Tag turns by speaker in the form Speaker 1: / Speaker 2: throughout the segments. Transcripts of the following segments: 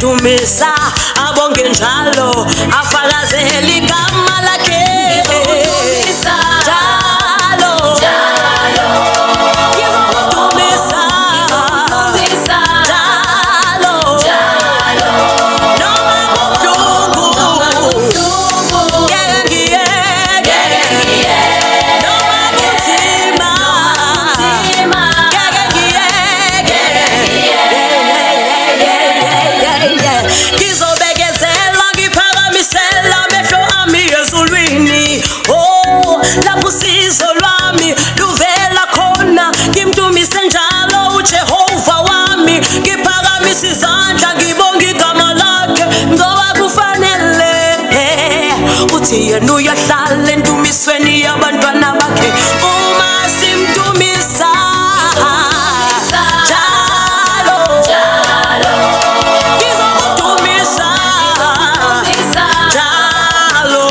Speaker 1: ngizomdumisa abonge njalo afakazele igama lakhe yena uyahlala entumisweni yabantwana bakhe uma simtumisa njalo ngizomdumisa njalo ngizomdumisa njalo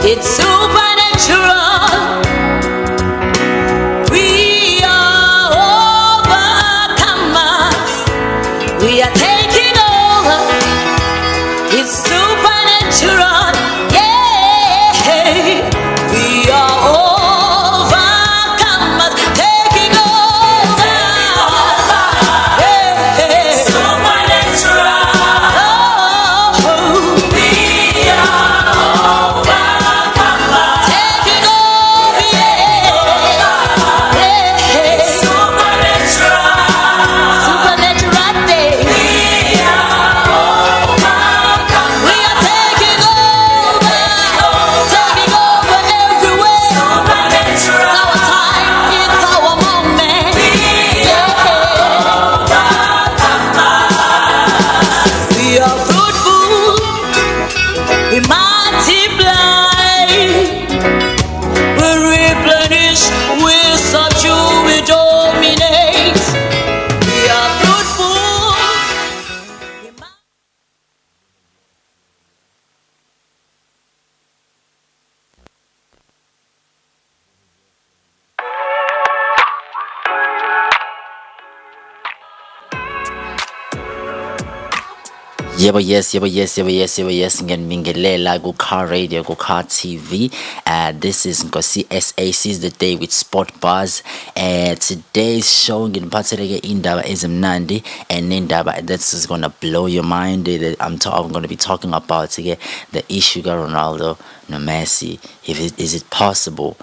Speaker 1: It's supernatural. We are overcomers. We are taking over. It's supernatural. Yeah. We are overcomers. Taking over. Yeah. Supernatural. Oh. We are overcomers. Taking over. Yeah. Supernatural. Supernatural day. We are overcomers. We are taking over. Taking over everywhere. Supernatural. It's our time. It's our moment. We are overcomers. We are fruitful. We multiply. We replenish. We subdue. We dominate. We are fruitful. We
Speaker 2: Yebo yes ngiyanibingelela ku-Car Radio ku-Car TV. This is Nkosi SA Seize the Day with Sport Buzz. Today's show nginiphatheleke indaba ezimnandi and indaba that is gonna blow your mind. I'm gonna be talking about the issue of Ronaldo no Messi. Is it possible?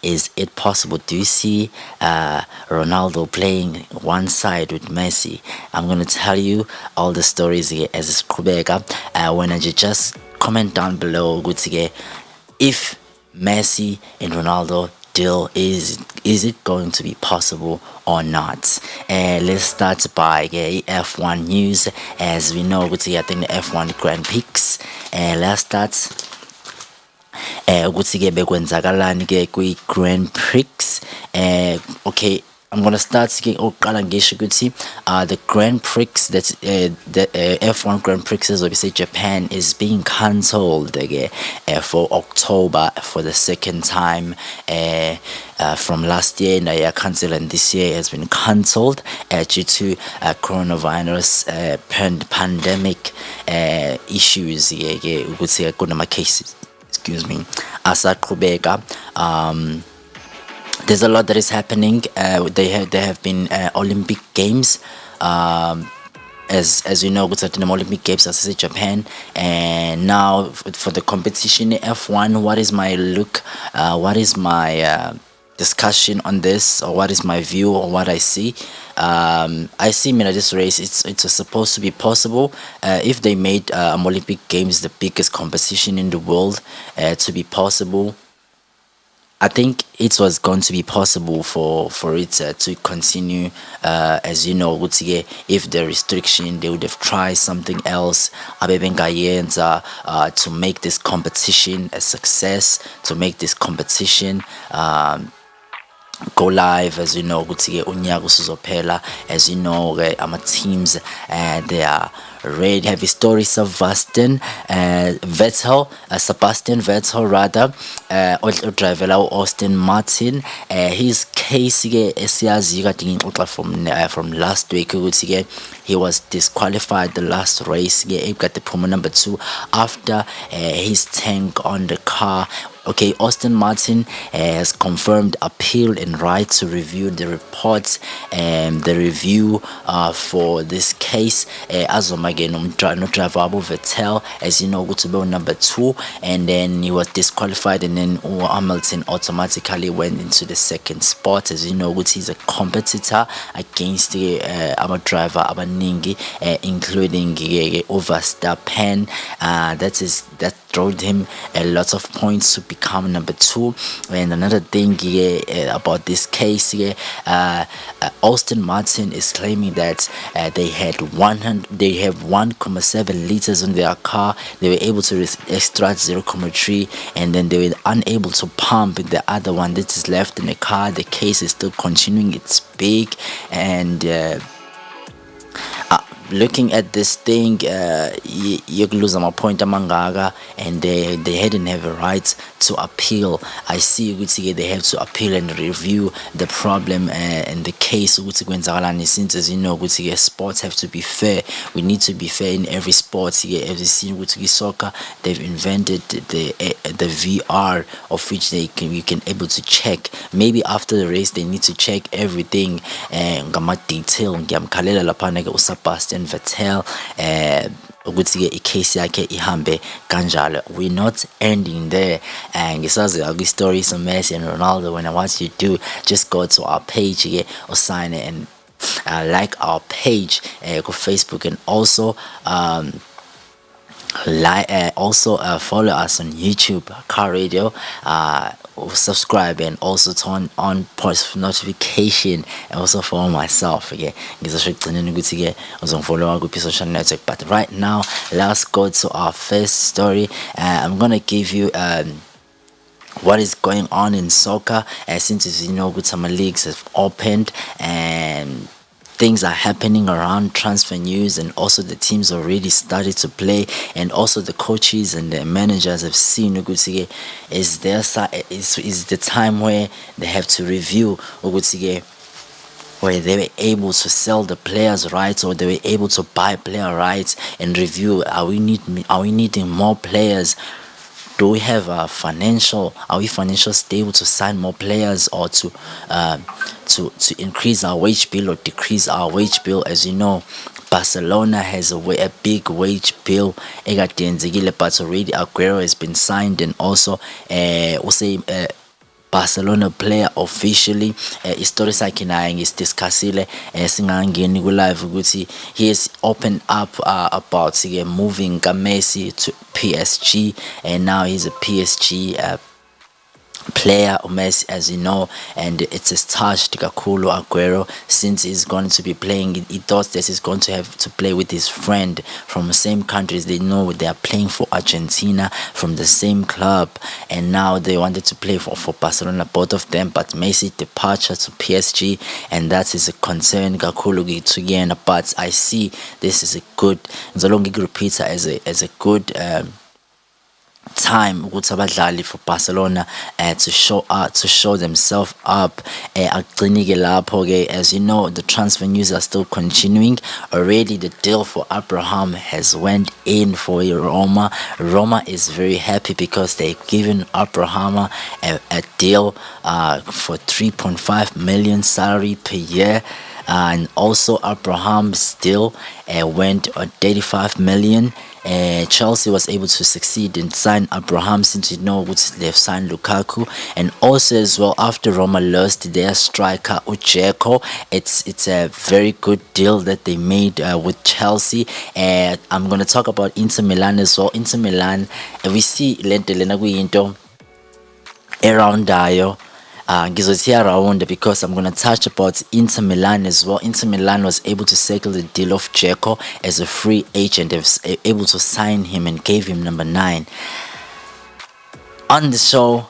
Speaker 2: Is it possible? Do you see Ronaldo playing one side with Messi? I'm going to tell you all the stories as it's Kubeka. When I just comment down below, if Messi and Ronaldo deal is it going to be possible or not? Let's start by F1 news. As we know, I think the F1 Grand Prix. Let's start ukuthi-ke bekwenzakalani-ke kwi-Grand Prix. Okay, I'm gonna start-ke okokuqala ngisho ukuthi the Grand Prix that the F1 Grand Prix ezobe Japan is being cancelled for October for the second time. From last year and cancelled, and this year has been cancelled due to coronavirus pandemic issues. Ukuthi kunama cases, excuse me, asaqhubeka. There's a lot that is happening. There have been Olympic Games. As you know, the Olympic Games as in Japan, and now for the competition F1, what is my look? What is my discussion on this, or what is my view, or what I see? I see, this race, it's supposed to be possible if they made Olympic Games the biggest competition in the world to be possible. I think it was going to be possible for it to continue. As you know, if the restriction, they would have tried something else. To make this competition a success, to make this competition go live. As you know, unyaka usuzophela. As you know, teams they are ready. Heavy stories of Sebastian Vettel rather, driver Austin Martin. His case from last week, he was disqualified the last race. He got the promo number 2 after his tank on the car. Okay, Austin Martin has confirmed appeal and right to review the reports and the review for this case. Again, no driver Vettel, as you know, go to be number 2, and then he was disqualified, and then Hamilton automatically went into the second spot. As you know, he's a competitor against the driver Abaningi, including Verstappen. That drove him a lot of points to become number 2. And another thing about this case, Austin Martin is claiming that they have 1.7 liters in their car. They were able to extract 0.3, and then they were unable to pump the other one that is left in the car. The case is still continuing. It's big, and looking at this thing, you lose my point amangaga, and they didn't have a right to appeal. I see they have to appeal and review the problem and the case. Since, as you know, sports have to be fair. We need to be fair in every sport. Every scene soccer, they've invented the VR, of which you can able to check. Maybe after the race they need to check everything ngama detail ngiyamkhalela lapha uSebastian Vettel ukuthi icase yakhe ihambe kanjalo. We're not ending there, and ngisazi ugly stories of Messi and Ronaldo. When I want you to just go to our page or sign it and like our page on Facebook, and also follow us on YouTube, Car Radio. Subscribe and also turn on post notification, and also follow myself. But right now, let's go to our first story. I'm gonna give you what is going on in soccer, since, as you know, some leagues have opened and things are happening around transfer news, and also the teams already started to play, and also the coaches and the managers have seen is the time where they have to review where they were able to sell the players' rights, or they were able to buy player rights, and review, are we needing more players? Do we have are we financial stable to sign more players, or to increase our wage bill or decrease our wage bill? As you know, Barcelona has a big wage bill, but already Aguero has been signed, and also Barcelona player officially isitori sakhe naye ngisidiscussile singangeni ku live ukuthi he has opened up about moving Messi to PSG, and now he's a PSG player Messi, as you know, and it's touched kakhulu Aguero since he's going to be playing. He thought that he's going to have to play with his friend from the same countries. They know they are playing for Argentina from the same club, and now they wanted to play for Barcelona, both of them. But Messi departure to PSG, and that is a concern kakhulu again. But I see this is a good Zolongi repeater as a good. Time ukuthi abadlali for Barcelona to show themselves up agcinike lapho ke. As you know, the transfer news are still continuing. Already the deal for Abraham has went in for Roma is very happy because they've given Abraham a deal for 3.5 million salary per year. And also Abraham's deal went on 35 million. Chelsea was able to succeed in sign Abraham, since you know they've signed Lukaku, and also as well after Roma lost their striker Ujeko, it's a very good deal that they made with Chelsea. And I'm gonna talk about Inter Milan as well. Inter Milan, we see lento lena kuyinto around Dayo. Ngizothi around because I'm going to touch about Inter Milan as well. Inter Milan was able to settle the deal of Dzeko as a free agent. They was able to sign him and gave him number 9. On the show,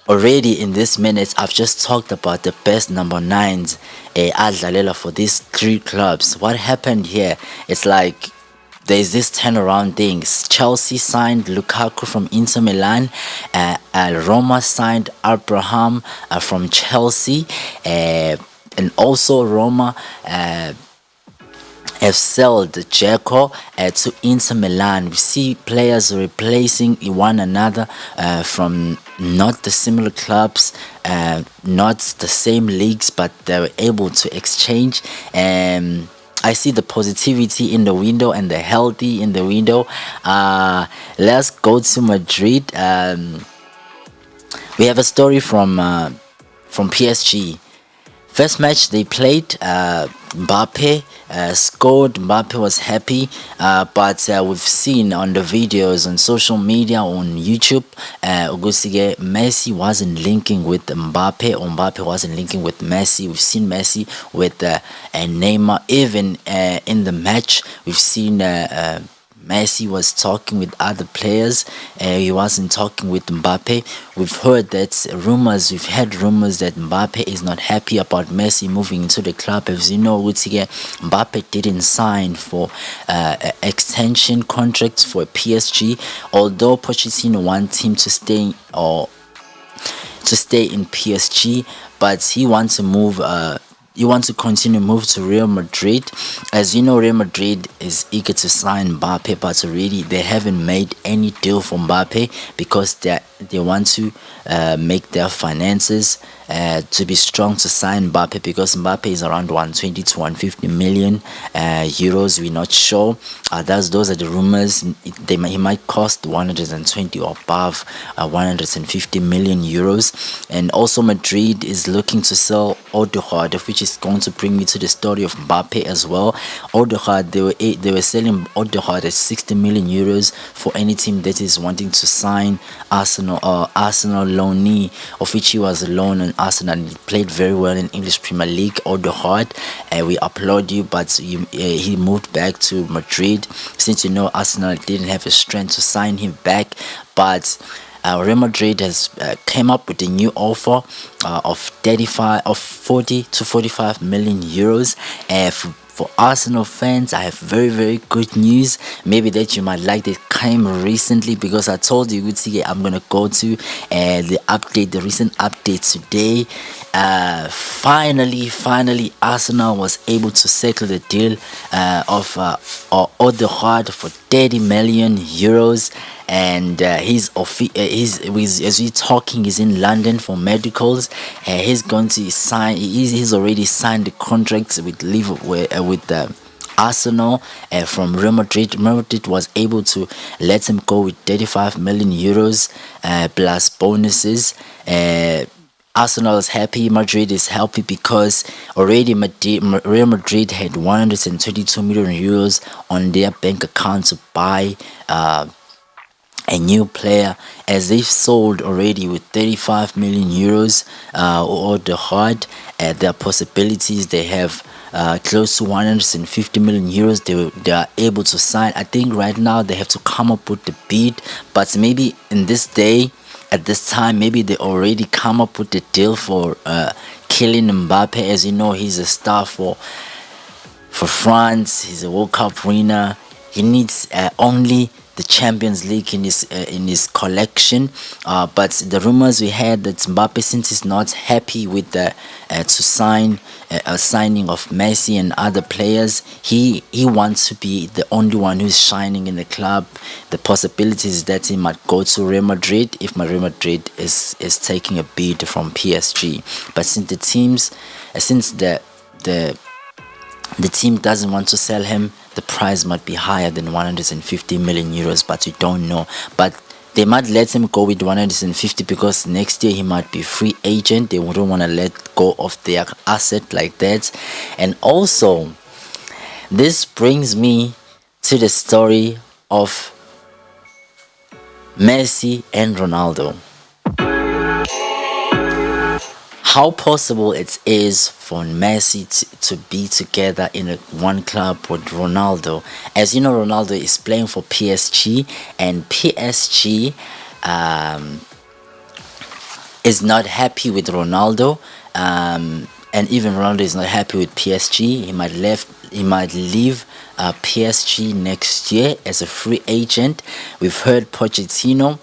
Speaker 2: already in this minute, I've just talked about the best number 9s adlalela for these 3 clubs. What happened here? It's like there's this turnaround thing. Chelsea signed Lukaku from Inter Milan. Roma signed Abraham from Chelsea. And also Roma have sold Dzeko to Inter Milan. We see players replacing one another from not the similar clubs, not the same leagues, but they were able to exchange. I see the positivity in the window and the healthy in the window. Let's go to Madrid. We have a story from PSG. First match they played, Mbappe scored. Mbappe was happy, but we've seen on the videos on social media, on YouTube, Messi wasn't linking with Mbappe, or Mbappe wasn't linking with Messi. We've seen Messi with Neymar. Even in the match, we've seen Messi was talking with other players. He wasn't talking with Mbappe. We've heard we've had rumors that Mbappe is not happy about Messi moving into the club. As you know, Mbappe didn't sign for extension contracts for PSG, although Pochettino wants him to stay in PSG, but he wants to move. You want to continue move to Real Madrid. As you know, Real Madrid is eager to sign Mbappe, but already they haven't made any deal for Mbappe because they want to make their finances to be strong to sign Mbappe, because Mbappe is around 120 to 150 million euros. We're not sure. Those are the rumors. He might cost 120 or above 150 million euros. And also Madrid is looking to sell Odegaard, which is going to bring me to the story of Mbappe as well. Odegaard, they were selling Odegaard at 60 million euros for any team that is wanting to sign Arsenal loanee, of which he was a loan on Arsenal. He played very well in English Premier League. Odegaard, we applaud you, but he moved back to Madrid since you know Arsenal didn't have the strength to sign him back. But Real Madrid has came up with a new offer of 40 to 45 million euros. For Arsenal fans, I have very, very good news. Maybe that you might like that came recently, because I told you, I'm going to go to the recent update today. Finally, Arsenal was able to settle the deal of Odegaard for 30 million euros. And as we're talking, he's in London for medicals. He's going to sign. He's already signed the contract with Arsenal from Real Madrid. Real Madrid was able to let him go with 35 million euros plus bonuses. Arsenal is happy. Madrid is happy because already Real Madrid had 122 million euros on their bank account to buy a new player, as they've sold already with 35 million euros or the hard. Their possibilities, they have close to 150 million euros they are able to sign. I think right now they have to come up with the bid, but maybe in this day, at this time, maybe they already come up with the deal for Kylian Mbappe. As you know, he's a star for France. He's a World Cup winner. He needs only the Champions League in his collection. But the rumors we had that Mbappe, since he's not happy with the to sign a signing of Messi and other players, he wants to be the only one who's shining in the club. The possibility is that he might go to Real Madrid if Real Madrid is taking a bid from PSG. But since the team doesn't want to sell him, the price might be higher than 150 million euros, but we don't know. But they might let him go with 150 because next year he might be free agent. They wouldn't want to let go of their asset like that. And also, this brings me to the story of Messi and Ronaldo. How possible it is for Messi to be together in one club with Ronaldo. As you know, Ronaldo is playing for PSG, and PSG is not happy with Ronaldo, and even Ronaldo is not happy with PSG. He might leave PSG next year as a free agent. We've heard Pochettino.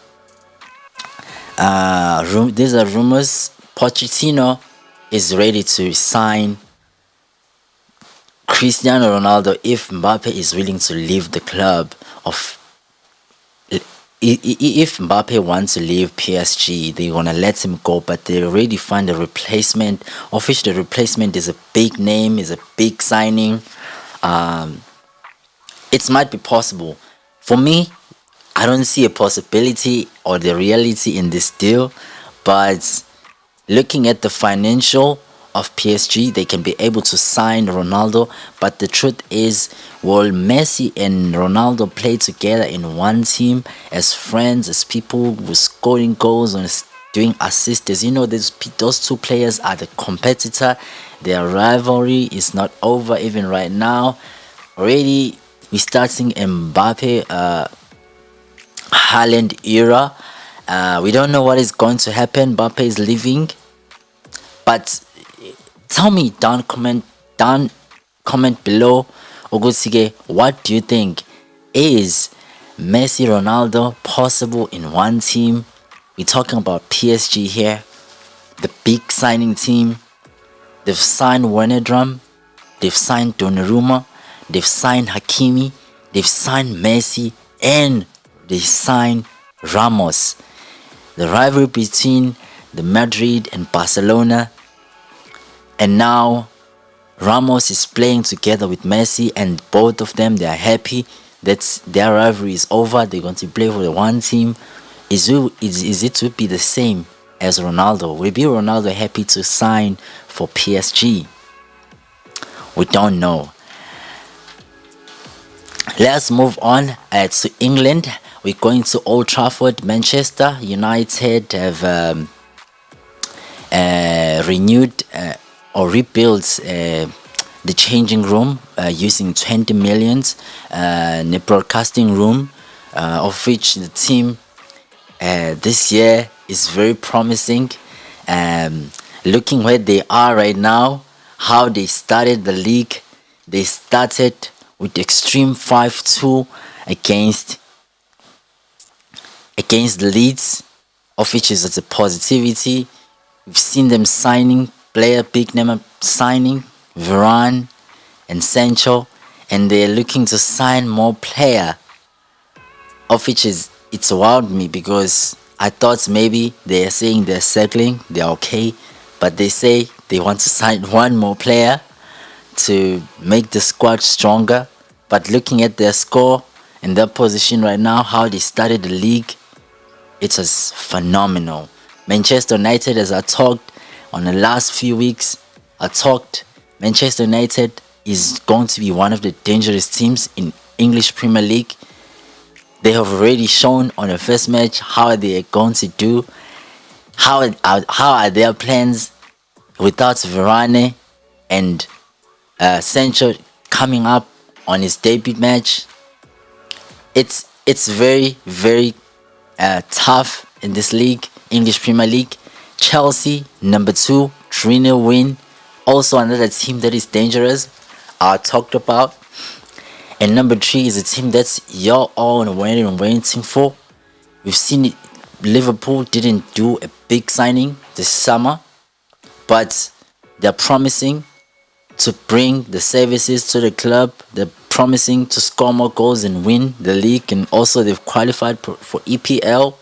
Speaker 2: These are rumors. Pochettino is ready to sign Cristiano Ronaldo if Mbappe is willing to leave the club. If Mbappe wants to leave PSG, they're gonna let him go, but they already find a replacement, of which the replacement is a big name, is a big signing. It might be possible. For me, I don't see a possibility or the reality in this deal, but looking at the financial of PSG, they can be able to sign Ronaldo. But the truth is, will Messi and Ronaldo play together in one team as friends, as people who scoring goals and doing assists? As you know, those two players are the competitor. Their rivalry is not over even right now. Already, we're starting Mbappe Haaland era. We don't know what is going to happen. Mbappe is leaving. But tell me down comment below, Ogusige, what do you think? Is Messi Ronaldo possible in one team? We're talking about PSG here, the big signing team. They've signed Wijnaldum, they've signed Donnarumma, they've signed Hakimi, they've signed Messi, and they signed Ramos. The rivalry between the Madrid and Barcelona, and now Ramos is playing together with Messi, and both of them, they are happy that their rivalry is over. They're going to play for the one team. Is it to be the same as Ronaldo? Will be Ronaldo happy to sign for PSG? We don't know. Let's move on to England. We're going to Old Trafford. Manchester United have renewed or rebuilt the changing room using 20 millions in the broadcasting room, of which the team this year is very promising. Looking where they are right now, how they started the league, they started with extreme 5-2 against the Leeds, of which is a positivity. We've seen them signing big name signing Varane and Sancho, and they're looking to sign more player, of which it's wowed me because I thought maybe they're saying they're settling, they're okay, but they say they want to sign one more player to make the squad stronger. But looking at their score and their position right now, how they started the league, it was phenomenal. Manchester United, as I talked on the last few weeks, Manchester United is going to be one of the dangerous teams in English Premier League. They have already shown on the first match how they are going to do. How are their plans without Varane and Sancho coming up on his debut match? It's very very tough in this league, English Premier League. Chelsea number 2, 3-0 win. Also another team that is dangerous. I talked about. And number 3 is a team that's you're all waiting for. We've seen it. Liverpool didn't do a big signing this summer, but they're promising to bring the services to the club. They're promising to score more goals and win the league, and also they've qualified for EPL.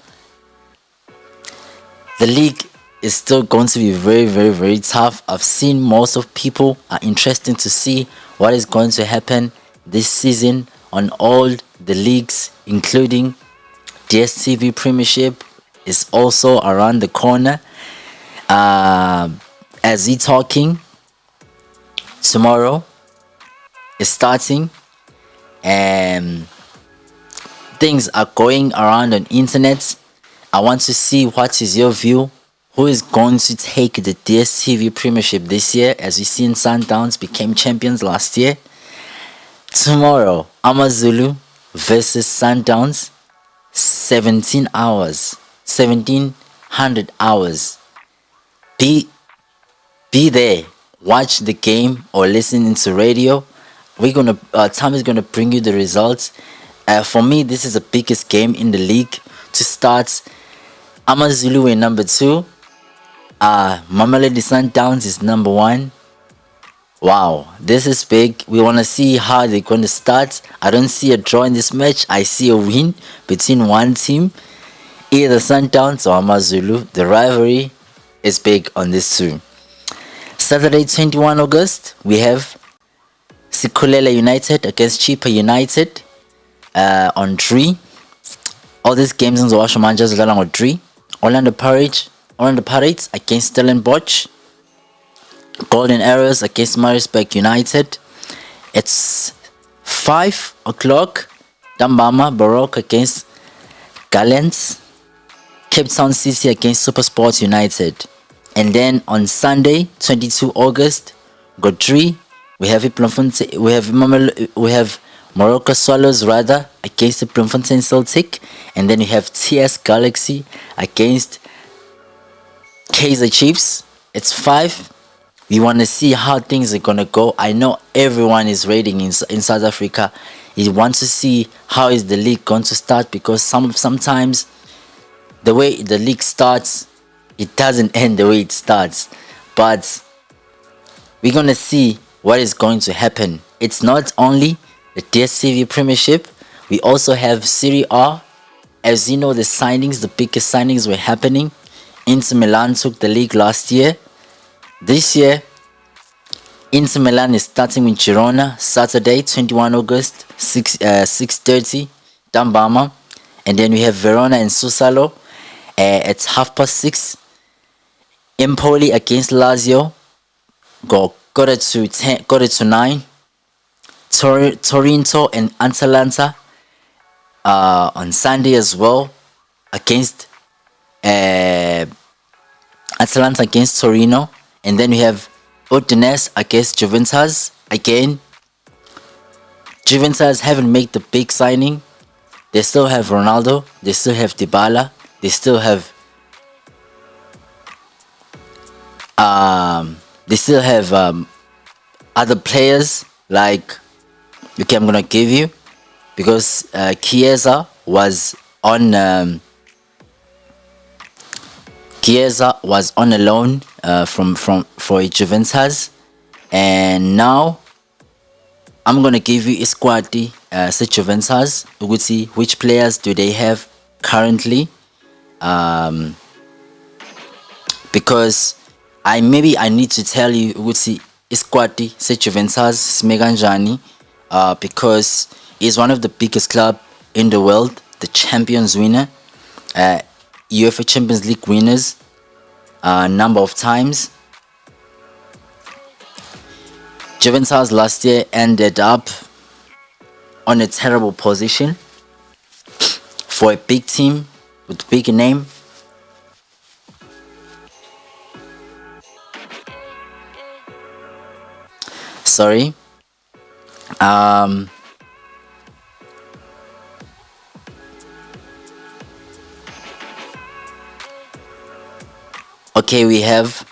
Speaker 2: The league is still going to be very, very, very tough. I've seen most of people are interested to see what is going to happen this season on all the leagues, including DStv Premiership is also around the corner. As we talking, tomorrow is starting, and things are going around on internet. I want to see what is your view. Who is going to take the DStv Premiership this year? As we seen, Sundowns became champions last year. Tomorrow, Amazulu versus Sundowns, 1700 hours. Be there. Watch the game or listen into radio. Tom is gonna bring you the results. For me, this is the biggest game in the league to start. Amazulu in number 2. Mamelodi Sundowns is number 1. Wow, this is big. We want to see how they're going to start. I don't see a draw in this match. I see a win between one team, either Sundowns or Amazulu. The rivalry is big on this too. Saturday, 21 August, we have Sikulela United against Chipa United on 3. All these games in the Washamanjas are on 3. Orlando Pirates against Stellenbosch. Golden Arrows against Maritzburg United. It's 5 o'clock. Dambama Baroque against Gallants. Cape Town City against Supersports United. And then on Sunday, 22 August, got 3. We have Morocco Swallows against the Bloemfontein Celtic, and then we have TS Galaxy against Kaizer Chiefs. It's 5. We want to see how things are gonna go. I know everyone is rating in South Africa. You want to see how is the league going to start, because sometimes the way the league starts, it doesn't end the way it starts. But we're gonna see what is going to happen. It's not only the DStv Premiership. We also have Serie A. As you know, the biggest signings were happening. Inter Milan took the league last year. This year, Inter Milan is starting with Girona, Saturday, 21 August, 6:30, Dambama. And then we have Verona and Susalo at 6:30. Empoli against Lazio, quarter to 9. Torino and Atalanta on Sunday as well, against Atalanta against Torino. And then we have Udinese against Juventus. Again, Juventus haven't made the big signing. They still have Ronaldo, they still have Dybala, they still have other players like, okay, I'm gonna give you, because Chiesa was on a loan for Juventus, and now I'm gonna give you isquadi Juventus ukuthi which players do they have currently, because I need to tell you ukuthi isquadi Juventus sime kanjani, because it's one of the biggest club in the world, the Champions winner, UEFA Champions League winners number of times. Juventus last year ended up on a terrible position. for a big team with big name. Sorry. Okay, we have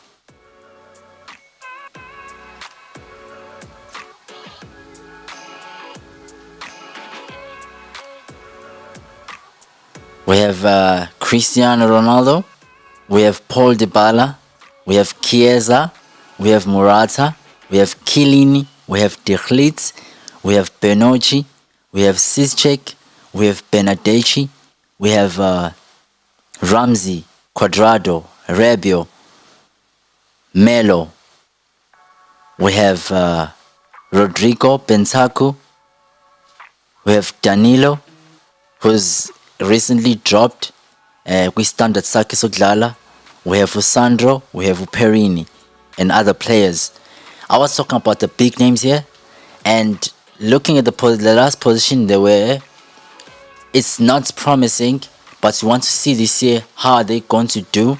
Speaker 2: Cristiano Ronaldo, we have Paul Dybala, we have Chiesa, we have Morata, we have Chiellini, we have De Ligt, we have Benochi, we have Zizek, we have Benadeci, we have Ramsey, Quadrado, Rabiot, Melo, we have Rodrigo Bentancur, we have Danilo, who's recently dropped kwi-standard sakhe sokudlala. We have Sandro, we have Perini, and other players. I was talking about the big names here, and looking at the last position they were, it's not promising, but we want to see this year how are they going to do.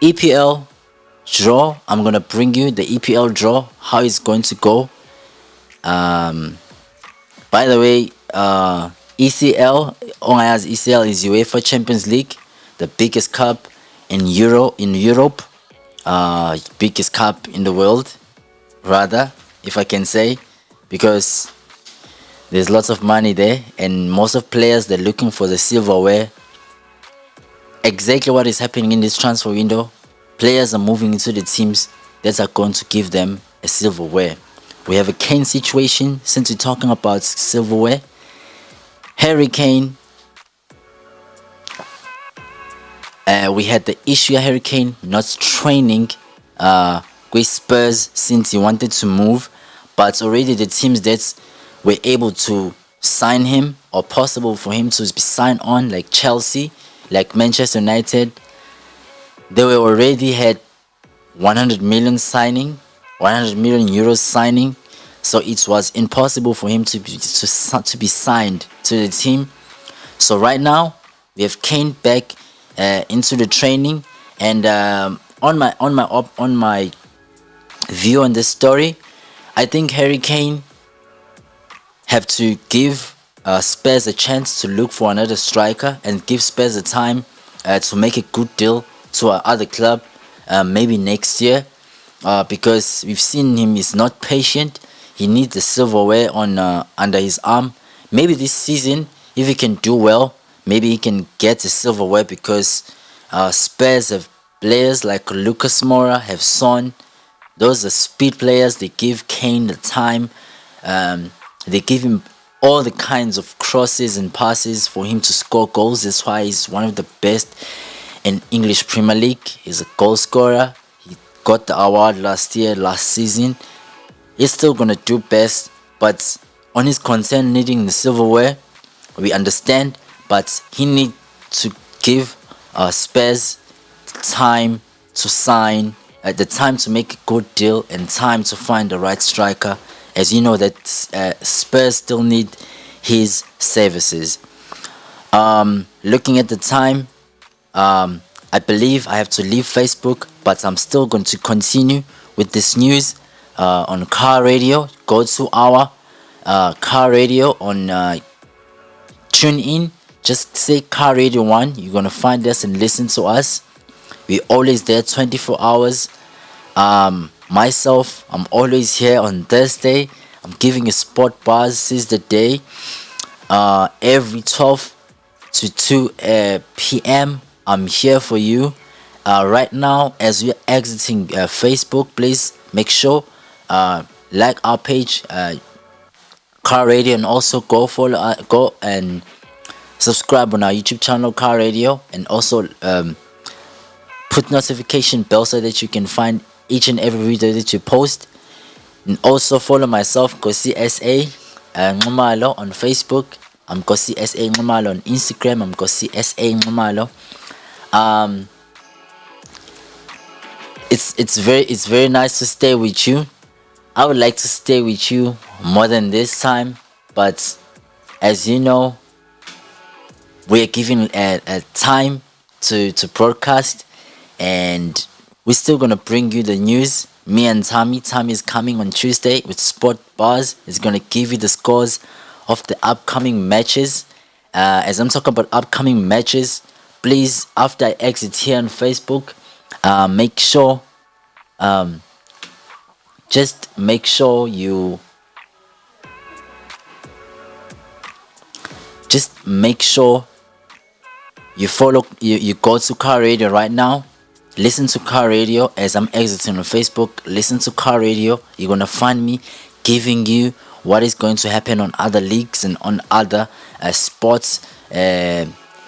Speaker 2: EPL draw, I'm gonna bring you the EPL draw, how it's going to go. By the way, ECL, ongayazi ECL is UEFA Champions League, the biggest cup in Europe, biggest cup in the world, rather, if I can say, because there's lots of money there, and most of players they're looking for the silverware. Exactly what is happening in this transfer window. Players are moving into the teams that are going to give them a silverware. We have a Kane situation, since we're talking about silverware. Harry Kane, we had the issue of Harry Kane not training with Spurs since he wanted to move, but already the teams that were able to sign him or possible for him to be signed on, like Chelsea, like Manchester United, they were already had 100 million euros signing, so it was impossible for him to be signed to the team. So right now we have Kane back into the training, and on my view on this story, I think Harry Kane have to give Spurs a chance to look for another striker and give Spurs a time to make a good deal to our other club, maybe next year, because we've seen him is not patient. He needs the silverware on under his arm. Maybe this season, if he can do well, maybe he can get the silverware, because Spurs have players like Lucas Moura, have Son. Those are speed players. They give Kane the time. They give him all the kinds of crosses and passes for him to score goals. That's why he's one of the best in English Premier League. He's a goal scorer. He got the award last season. He's still gonna do best, but on his concern needing the silverware, we understand, but he need to give Spurs time to sign, the time to make a good deal, and time to find the right striker, as you know that Spurs still need his services. Looking at the time, I believe I have to leave Facebook, but I'm still going to continue with this news on Car Radio. Go to our Car Radio on tune in. Just say Car Radio 1. You're gonna find us and listen to us. We're always there 24 hours. Myself, I'm always here on Thursday. I'm giving a sport buzz since the day. Every 12 to 2 p.m. I'm here for you. Right now, as we're exiting Facebook, please make sure like our page, Car Radio, and also go and subscribe on our YouTube channel, Car Radio, and also put notification bell so that you can find each and every video that you post. And also follow myself, Nkosi SA Nxumalo, on Facebook. I'm Nkosi SA Nxumalo on Instagram. I'm Nkosi SA Nxumalo. It's very nice to stay with you. I would like to stay with you more than this time, but as you know, we are given a time to broadcast, and we're still gonna bring you the news. Me and Tommy is coming on Tuesday with Sport Bars. He's gonna give you the scores of the upcoming matches. As I'm talking about upcoming matches, please, after I exit here on Facebook, make sure, just make sure you follow, you go to Car Radio right now. Listen to Car Radio as I'm exiting on Facebook. Listen to Car Radio. You're gonna find me giving you what is going to happen on other leagues and on other sports, the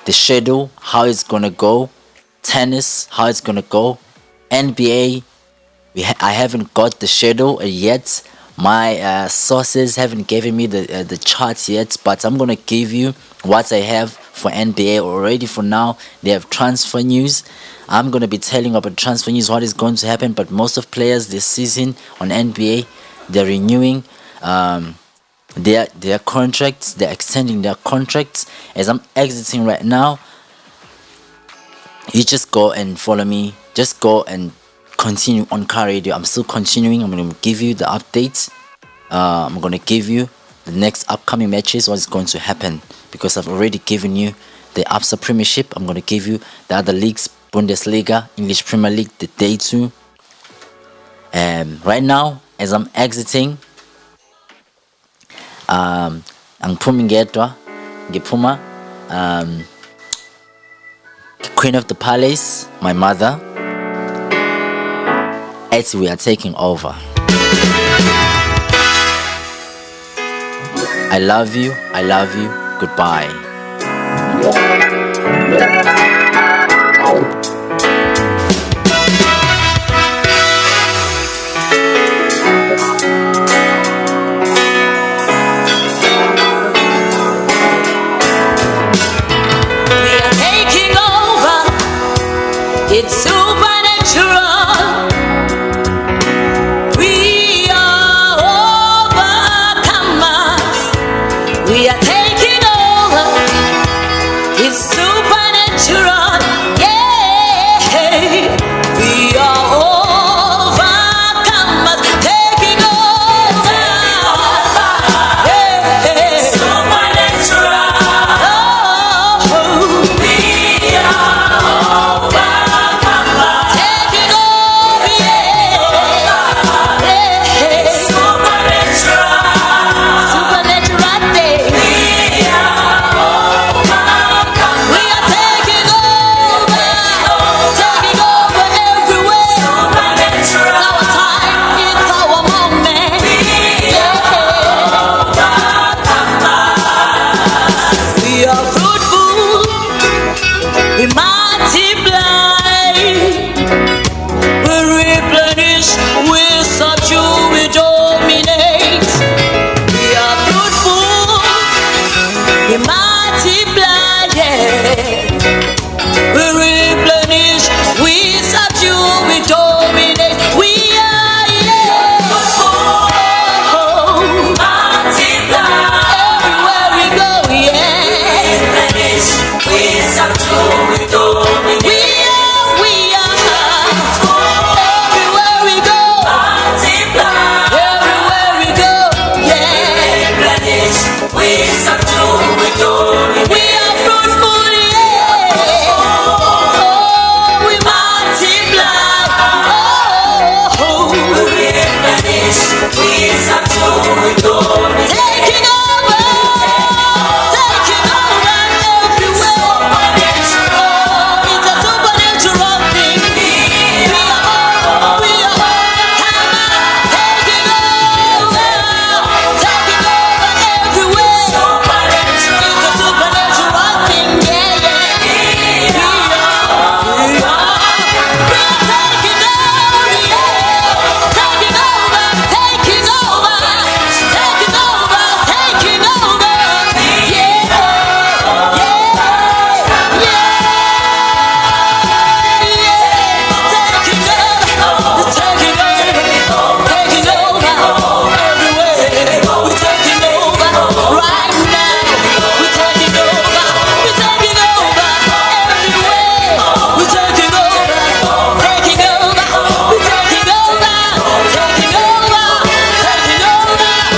Speaker 2: schedule, how it's gonna go, tennis, how it's gonna go, NBA. I haven't got the schedule yet. My sources haven't given me the charts yet, but I'm gonna give you what I have for NBA already. For now, they have transfer news. I'm gonna be telling about transfer news, what is going to happen. But most of players this season on NBA, they're renewing their contracts. They're extending their contracts. As I'm exiting right now, you just go and follow me. Just go and continue on Car Radio. I'm still continuing. I'm going to give you the updates. I'm going to give you the next upcoming matches, what's going to happen, because I've already given you the Absa Premiership. I'm going to give you the other leagues, Bundesliga, English Premier League, the day 2. Right now, as I'm exiting, angiphumi ngedwa, ngiphuma Queen of the Palace, my mother, as we are taking over. I love you, goodbye.